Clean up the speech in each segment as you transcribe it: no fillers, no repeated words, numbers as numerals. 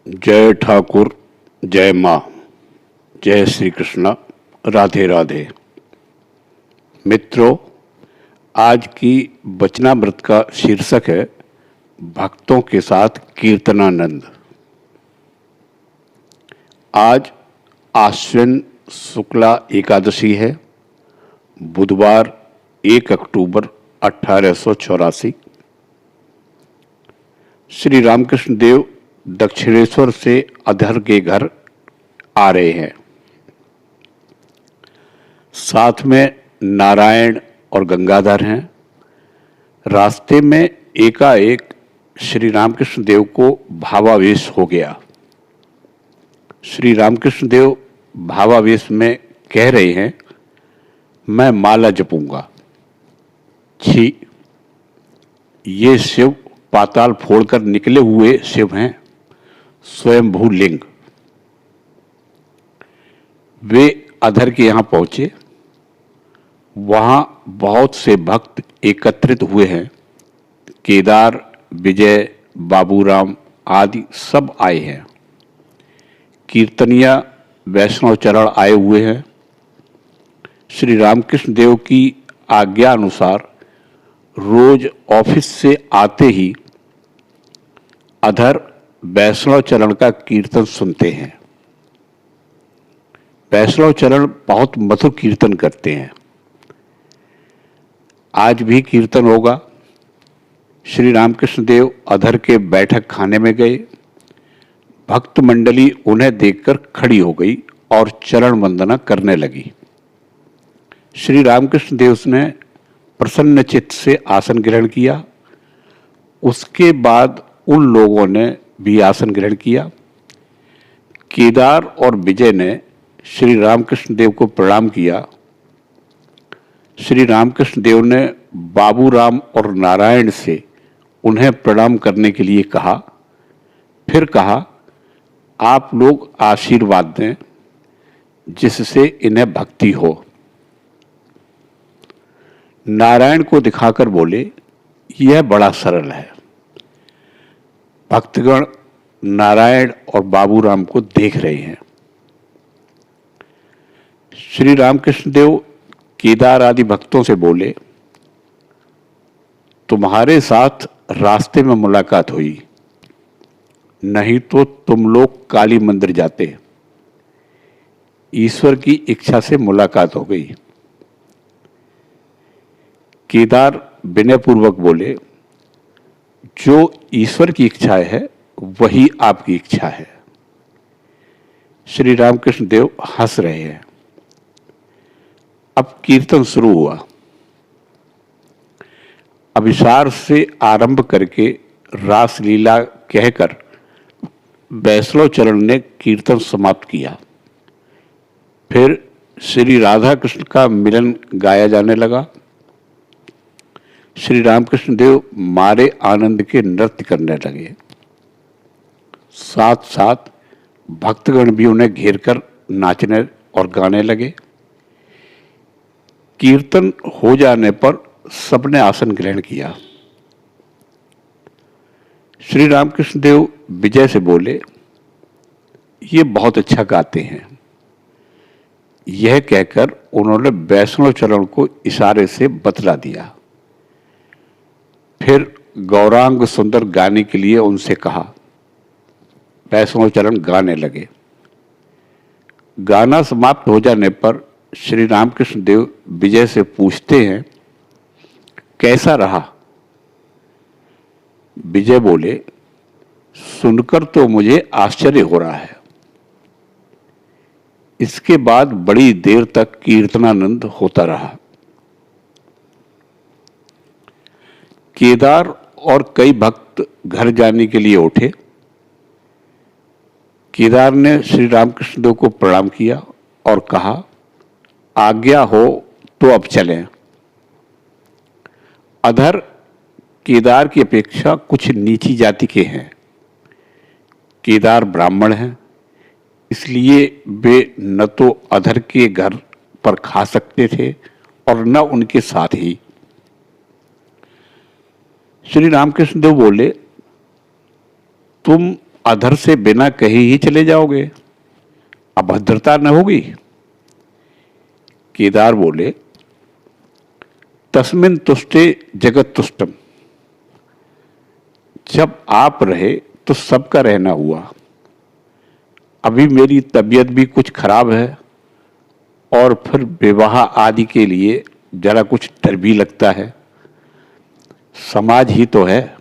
जय ठाकुर, जय माँ, जय श्री कृष्ण, राधे राधे। मित्रों, आज की वचनामृत का शीर्षक है भक्तों के साथ कीर्तनानंद। आज आश्विन शुक्ला एकादशी है, बुधवार 1 अक्टूबर 1884। श्री रामकृष्ण देव दक्षिणेश्वर से अधर के घर आ रहे हैं। साथ में नारायण और गंगाधर हैं। रास्ते में एकाएक श्री रामकृष्ण देव को भावावेश हो गया। श्री रामकृष्ण देव भावावेश में कह रहे हैं, मैं माला जपूंगा। छी, ये शिव पाताल फोड़कर निकले हुए शिव हैं, स्वयंभू लिंग। वे अधर के यहां पहुंचे। वहां बहुत से भक्त एकत्रित हुए हैं। केदार, विजय, बाबूराम आदि सब आए हैं। कीर्तनिया वैष्णव चरण आए हुए हैं। श्री रामकृष्ण देव की आज्ञा अनुसार रोज ऑफिस से आते ही अधर वैष्णव चरण का कीर्तन सुनते हैं। वैष्णव चरण बहुत मधुर कीर्तन करते हैं। आज भी कीर्तन होगा। श्री रामकृष्ण देव अधर के बैठक खाने में गए। भक्त मंडली उन्हें देखकर खड़ी हो गई और चरण वंदना करने लगी। श्री रामकृष्ण देव ने प्रसन्न चित्त से आसन ग्रहण किया। उसके बाद उन लोगों ने भी आसन ग्रहण किया। केदार और विजय ने श्री रामकृष्ण देव को प्रणाम किया। श्री रामकृष्ण देव ने बाबूराम और नारायण से उन्हें प्रणाम करने के लिए कहा। फिर कहा, आप लोग आशीर्वाद दें जिससे इन्हें भक्ति हो। नारायण को दिखाकर बोले, यह बड़ा सरल है। भक्तगण नारायण और बाबूराम को देख रहे हैं। श्री रामकृष्ण देव केदार आदि भक्तों से बोले, तुम्हारे साथ रास्ते में मुलाकात हुई, नहीं तो तुम लोग काली मंदिर जाते। ईश्वर की इच्छा से मुलाकात हो गई। केदार विनयपूर्वक बोले, जो ईश्वर की इच्छा है वही आपकी इच्छा है। श्री रामकृष्ण देव हंस रहे हैं। अब कीर्तन शुरू हुआ। अभिसार से आरंभ करके रासलीला कहकर वैष्णव चरण ने कीर्तन समाप्त किया। फिर श्री राधा कृष्ण का मिलन गाया जाने लगा। श्री रामकृष्ण देव मारे आनंद के नृत्य करने लगे। साथ साथ भक्तगण भी उन्हें घेरकर नाचने और गाने लगे। कीर्तन हो जाने पर सबने आसन ग्रहण किया। श्री रामकृष्ण देव विजय से बोले, ये बहुत अच्छा गाते हैं। यह कहकर उन्होंने वैष्णव चरण को इशारे से बतला दिया। फिर गौरांग सुंदर गाने के लिए उनसे कहा। वैष्णव चरण गाने लगे। गाना समाप्त हो जाने पर श्री रामकृष्ण देव विजय से पूछते हैं, कैसा रहा? विजय बोले, सुनकर तो मुझे आश्चर्य हो रहा है। इसके बाद बड़ी देर तक कीर्तनानंद होता रहा। केदार और कई भक्त घर जाने के लिए उठे। केदार ने श्री रामकृष्ण देव को प्रणाम किया और कहा, आज्ञा हो तो अब चलें। अधर केदार की अपेक्षा कुछ नीची जाति के हैं। केदार ब्राह्मण हैं, इसलिए वे न तो अधर के घर पर खा सकते थे और न उनके साथ ही। श्री रामकृष्ण देव बोले, तुम अधर से बिना कहे ही चले जाओगे, अभद्रता न होगी? केदार बोले, तस्मिन तुष्टे जगत तुष्टम, जब आप रहे तो सबका रहना हुआ। अभी मेरी तबीयत भी कुछ खराब है और फिर विवाह आदि के लिए जरा कुछ डर भी लगता है। समाज ही तो है,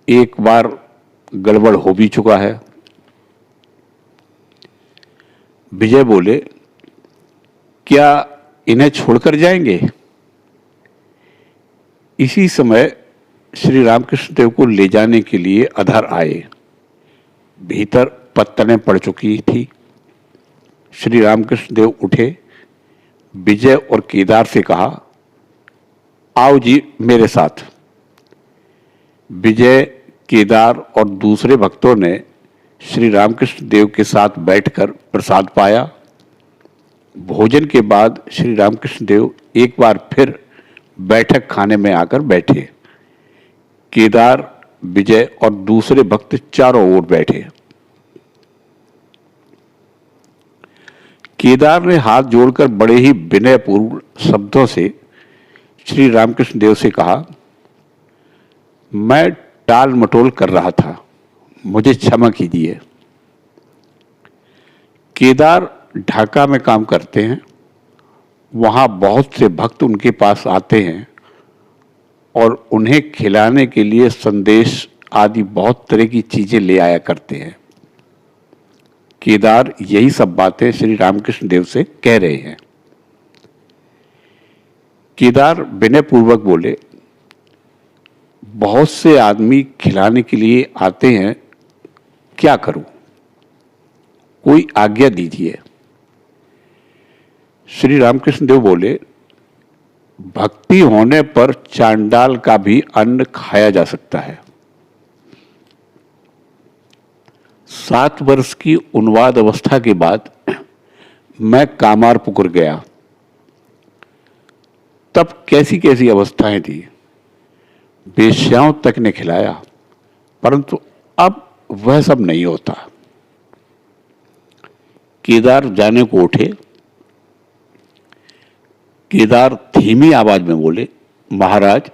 एक बार गड़बड़ हो भी चुका है। विजय बोले, क्या इन्हें छोड़कर जाएंगे? इसी समय श्री रामकृष्ण देव को ले जाने के लिए अधर आए। भीतर पत्तलें पड़ चुकी थी। श्री रामकृष्ण देव उठे, विजय और केदार से कहा, आओ जी मेरे साथ। विजय, केदार और दूसरे भक्तों ने श्री रामकृष्ण देव के साथ बैठकर प्रसाद पाया। भोजन के बाद श्री रामकृष्ण देव एक बार फिर बैठक खाने में आकर बैठे। केदार, विजय और दूसरे भक्त चारों ओर बैठे। केदार ने हाथ जोड़कर बड़े ही विनयपूर्ण शब्दों से श्री रामकृष्ण देव से कहा, मैं टाल मटोल कर रहा था, मुझे क्षमा कीजिए। केदार ढाका में काम करते हैं। वहाँ बहुत से भक्त उनके पास आते हैं और उन्हें खिलाने के लिए संदेश आदि बहुत तरह की चीजें ले आया करते हैं। केदार यही सब बातें श्री रामकृष्ण देव से कह रहे हैं। केदार विनयपूर्वक बोले, बहुत से आदमी खिलाने के लिए आते हैं, क्या करूं? कोई आज्ञा दीजिए। श्री रामकृष्ण देव बोले, भक्ति होने पर चांडाल का भी अन्न खाया जा सकता है। 7 वर्ष की उन्माद अवस्था के बाद मैं कामारपुकुर गया। तब कैसी कैसी अवस्थाएं थी, वेश्याओं तक ने खिलाया, परंतु अब वह सब नहीं होता। केदार जाने को उठे। केदार धीमी आवाज में बोले, महाराज,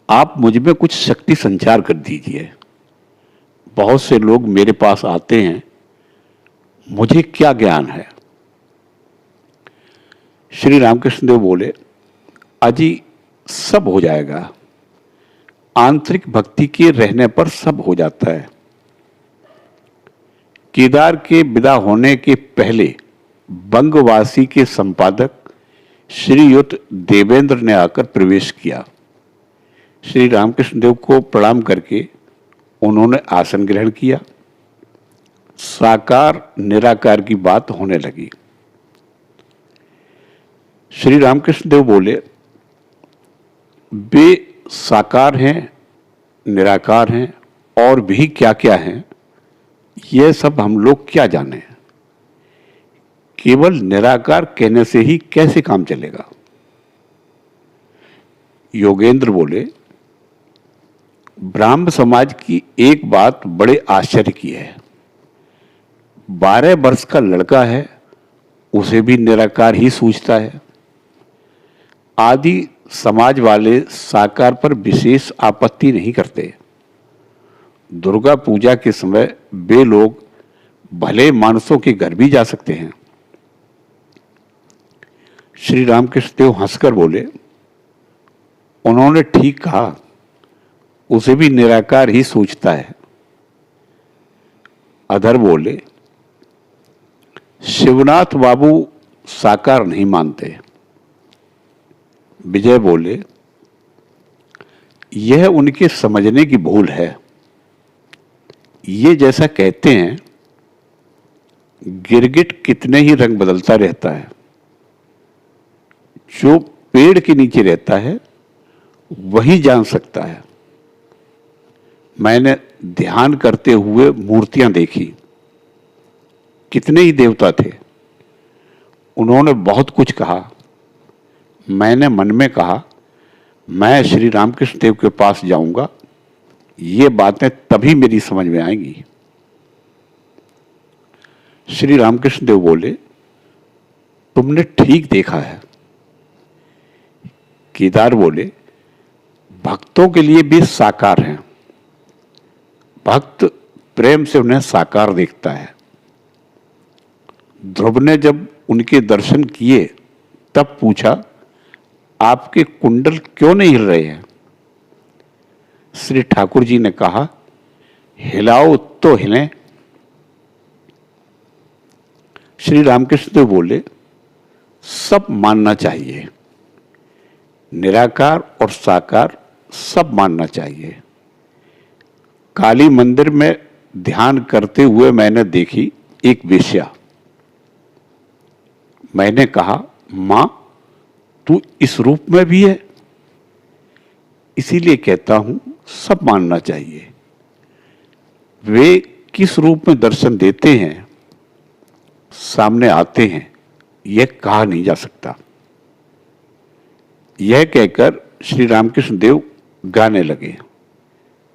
आप मुझ में कुछ शक्ति संचार कर दीजिए। बहुत से लोग मेरे पास आते हैं, मुझे क्या ज्ञान है? श्री रामकृष्ण देव बोले, अजी सब हो जाएगा। आंतरिक भक्ति के रहने पर सब हो जाता है। केदार के विदा होने के पहले बंगवासी के संपादक श्रीयुत देवेंद्र ने आकर प्रवेश किया। श्री रामकृष्ण देव को प्रणाम करके उन्होंने आसन ग्रहण किया। साकार निराकार की बात होने लगी। श्री रामकृष्ण देव बोले, वे साकार हैं, निराकार हैं और भी क्या क्या हैं, यह सब हम लोग क्या जाने। केवल निराकार कहने से ही कैसे काम चलेगा? योगेंद्र बोले, ब्राह्म समाज की एक बात बड़े आश्चर्य की है। 12 वर्ष का लड़का है, उसे भी निराकार ही सूझता है। आदि समाज वाले साकार पर विशेष आपत्ति नहीं करते। दुर्गा पूजा के समय वे लोग भले मानसों के घर भी जा सकते हैं। श्री रामकृष्ण देव हंसकर बोले, उन्होंने ठीक कहा, उसे भी निराकार ही सूझता है। अधर बोले, शिवनाथ बाबू साकार नहीं मानते। विजय बोले, यह उनके समझने की भूल है। ये जैसा कहते हैं, गिरगिट कितने ही रंग बदलता रहता है। जो पेड़ के नीचे रहता है वही जान सकता है। मैंने ध्यान करते हुए मूर्तियां देखी, कितने ही देवता थे। उन्होंने बहुत कुछ कहा। मैंने मन में कहा, मैं श्री रामकृष्ण देव के पास जाऊंगा ये बातें तभी मेरी समझ में आएंगी। श्री रामकृष्ण देव बोले, तुमने ठीक देखा है। केदार बोले, भक्तों के लिए भी साकार हैं। भक्त प्रेम से उन्हें साकार देखता है। ध्रुव ने जब उनके दर्शन किए तब पूछा, आपके कुंडल क्यों नहीं हिल रहे हैं? श्री ठाकुर जी ने कहा, हिलाओ तो हिलें। श्री रामकृष्ण देव बोले, सब मानना चाहिए, निराकार और साकार सब मानना चाहिए। काली मंदिर में ध्यान करते हुए मैंने देखी एक वेश्या। मैंने कहा, मां तू इस रूप में भी है? इसीलिए कहता हूं सब मानना चाहिए। वे किस रूप में दर्शन देते हैं, सामने आते हैं, यह कहा नहीं जा सकता। यह कहकर श्री रामकृष्ण देव गाने लगे।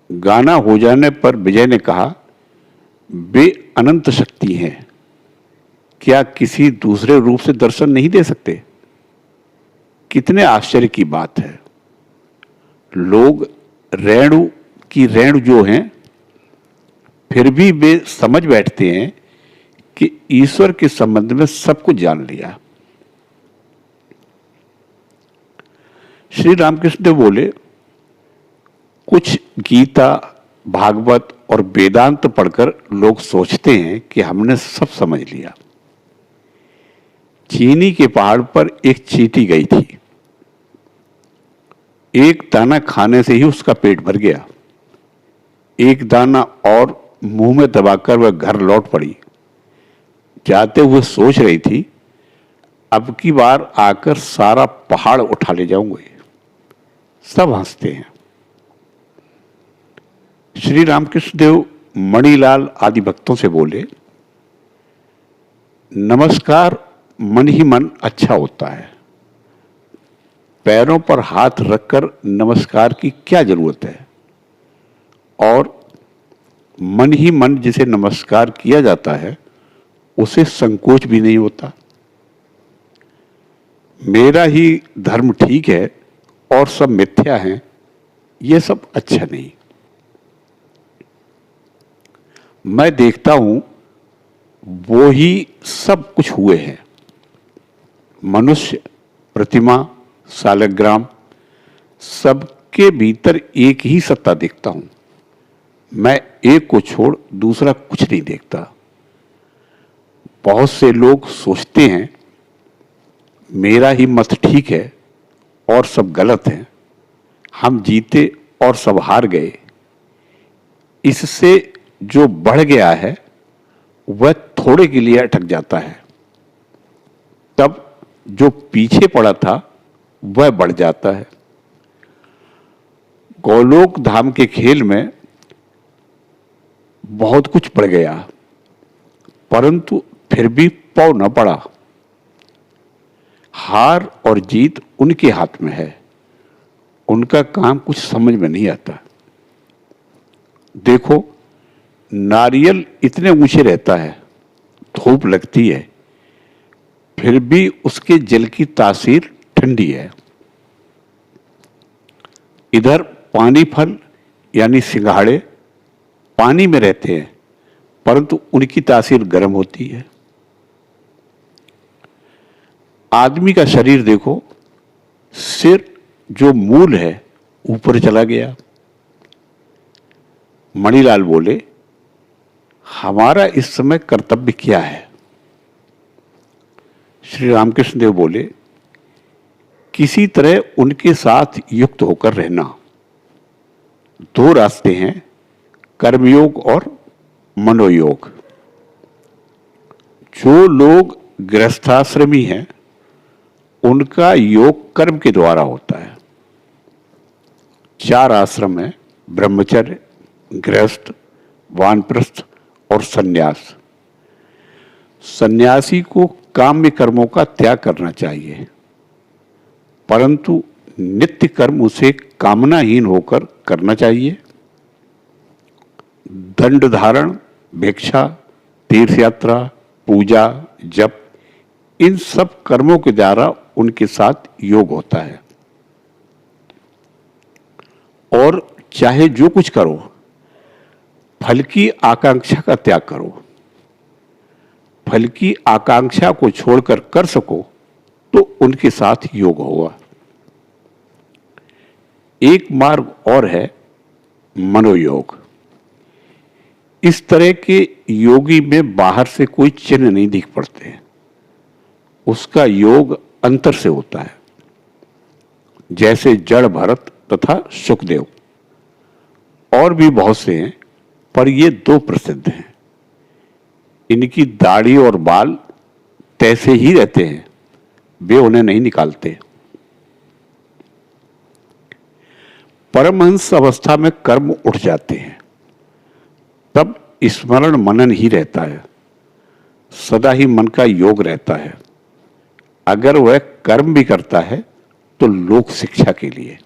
गाना हो जाने पर विजय ने कहा, वे अनंत शक्ति हैं, क्या किसी दूसरे रूप से दर्शन नहीं दे सकते? कितने आश्चर्य की बात है। लोग रेणु की रेणु जो हैं, फिर भी वे समझ बैठते हैं कि ईश्वर के संबंध में सब कुछ जान लिया। श्री रामकृष्ण देव बोले, कुछ गीता, भागवत और वेदांत पढ़कर लोग सोचते हैं कि हमने सब समझ लिया। चीनी के पहाड़ पर एक चींटी गई थी। एक दाना खाने से ही उसका पेट भर गया। एक दाना और मुंह में दबाकर वह घर लौट पड़ी। जाते हुए सोच रही थी, अब की बार आकर सारा पहाड़ उठा ले जाऊंगे। सब हंसते हैं। श्री रामकृष्ण देव मणिलाल आदि भक्तों से बोले, नमस्कार मन ही मन अच्छा होता है। पैरों पर हाथ रखकर नमस्कार की क्या जरूरत है? और मन ही मन जिसे नमस्कार किया जाता है उसे संकोच भी नहीं होता। मेरा ही धर्म ठीक है और सब मिथ्या हैं, ये सब अच्छा नहीं। मैं देखता हूं वो ही सब कुछ हुए हैं। मनुष्य, प्रतिमा, सालग्राम, सबके भीतर एक ही सत्ता देखता हूं। मैं एक को छोड़ दूसरा कुछ नहीं देखता। बहुत से लोग सोचते हैं मेरा ही मत ठीक है और सब गलत है, हम जीते और सब हार गए। इससे जो बढ़ गया है वह थोड़े के लिए अटक जाता है, तब जो पीछे पड़ा था वह बढ़ जाता है। गोलोक धाम के खेल में बहुत कुछ बढ़ गया, परंतु फिर भी पौ न पड़ा। हार और जीत उनके हाथ में है, उनका काम कुछ समझ में नहीं आता। देखो, नारियल इतने ऊंचे रहता है, धूप लगती है, फिर भी उसके जल की तासीर ठंडी है। इधर पानी फल यानी सिंघाड़े पानी में रहते हैं, परंतु उनकी तासीर गर्म होती है। आदमी का शरीर देखो, सिर जो मूल है ऊपर चला गया। मणिलाल बोले, हमारा इस समय कर्तव्य क्या है? श्री रामकृष्ण देव बोले, किसी तरह उनके साथ युक्त होकर रहना। दो रास्ते हैं, कर्मयोग और मनोयोग। जो लोग गृहस्थाश्रमी हैं उनका योग कर्म के द्वारा होता है। 4 आश्रम हैं, ब्रह्मचर्य, गृहस्थ, वानप्रस्थ और सन्यास। सन्यासी को काम्य कर्मों का त्याग करना चाहिए, परंतु नित्य कर्म उसे कामनाहीन होकर करना चाहिए। दंड धारण, भिक्षा, तीर्थ यात्रा, पूजा, जप, इन सब कर्मों के द्वारा उनके साथ योग होता है। और चाहे जो कुछ करो, फल की आकांक्षा का त्याग करो। फल की आकांक्षा को छोड़कर कर सको तो उनके साथ योग होगा। एक मार्ग और है मनोयोग। इस तरह के योगी में बाहर से कोई चिन्ह नहीं दिख पड़ते, उसका योग अंतर से होता है। जैसे जड़ भरत तथा सुखदेव, और भी बहुत से हैं, पर ये दो प्रसिद्ध हैं। इनकी दाढ़ी और बाल तैसे ही रहते हैं, वे उन्हें नहीं निकालते। परमहंस अवस्था में कर्म उठ जाते हैं, तब स्मरण मनन ही रहता है, सदा ही मन का योग रहता है। अगर वह कर्म भी करता है तो लोक शिक्षा के लिए,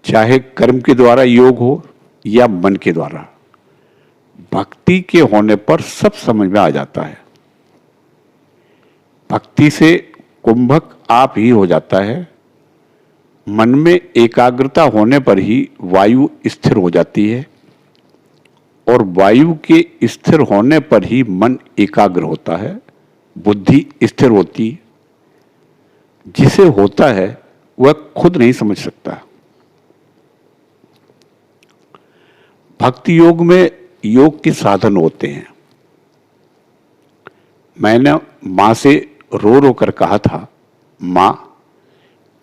चाहे कर्म के द्वारा योग हो या मन के द्वारा, भक्ति के होने पर सब समझ में आ जाता है। भक्ति से कुंभक आप ही हो जाता है। मन में एकाग्रता होने पर ही वायु स्थिर हो जाती है, और वायु के स्थिर होने पर ही मन एकाग्र होता है, बुद्धि स्थिर होती है। जिसे होता है वह खुद नहीं समझ सकता। भक्ति योग में योग के साधन होते हैं। मैंने मां से रो रो कर कहा था, मां,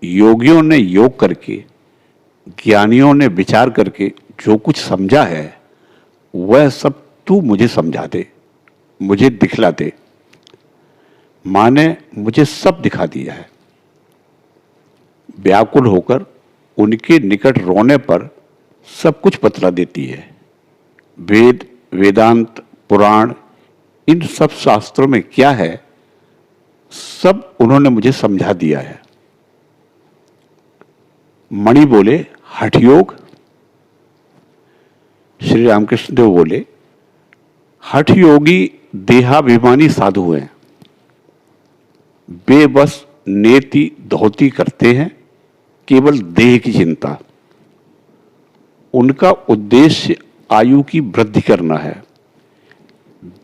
योगियों ने योग करके, ज्ञानियों ने विचार करके जो कुछ समझा है वह सब तू मुझे समझा दे, मुझे दिखला दे। मां ने मुझे सब दिखा दिया है। व्याकुल होकर उनके निकट रोने पर सब कुछ बतला देती है। वेद, वेदांत, पुराण, इन सब शास्त्रों में क्या है सब उन्होंने मुझे समझा दिया है। मणि बोले, हठ योग। श्री रामकृष्ण देव बोले, हठ योगी देहाभिमानी साधु हैं, वे बस नेति धोती करते हैं, केवल देह की चिंता। उनका उद्देश्य आयु की वृद्धि करना है,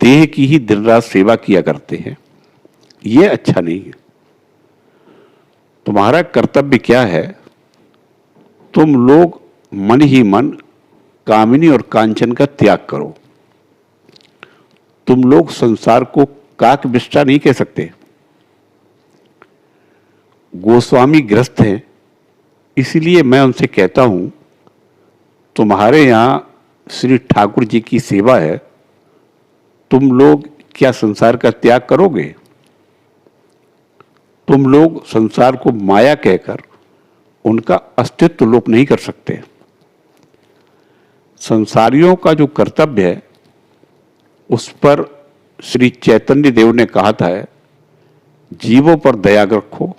देह की ही दिन रात सेवा किया करते हैं। यह अच्छा नहीं है। तुम्हारा कर्तव्य क्या है? तुम लोग मन ही मन कामिनी और कांचन का त्याग करो। तुम लोग संसार को काक विष्टा नहीं कह सकते। गोस्वामी ग्रस्त हैं, इसलिए मैं उनसे कहता हूं, तुम्हारे यहां श्री ठाकुर जी की सेवा है, तुम लोग क्या संसार का त्याग करोगे? तुम लोग संसार को माया कहकर उनका अस्तित्व लोप नहीं कर सकते। संसारियों का जो कर्तव्य है उस पर श्री चैतन्य देव ने कहा था, जीवों पर दया रखो,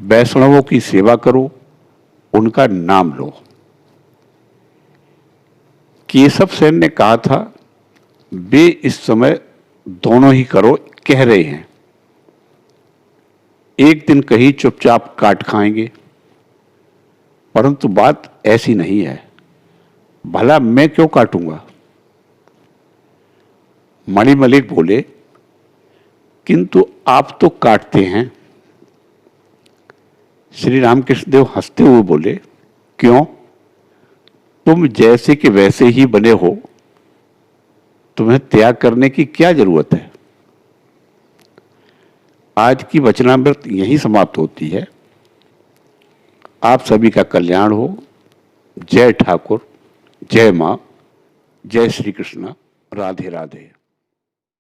वैष्णवों की सेवा करो, उनका नाम लो। केशव सेन ने कहा था, वे इस समय दोनों ही करो कह रहे हैं। एक दिन कहीं चुपचाप काट खाएंगे, परंतु बात ऐसी नहीं है। भला मैं क्यों काटूंगा? मणि मलिक बोले, किंतु आप तो काटते हैं। श्री रामकृष्ण देव हंसते हुए बोले, क्यों? तुम जैसे कि वैसे ही बने हो, तुम्हें त्याग करने की क्या जरूरत है? आज की वचनामृत यहीं समाप्त होती है। आप सभी का कल्याण हो। जय ठाकुर, जय मां, जय श्री कृष्ण, राधे राधे।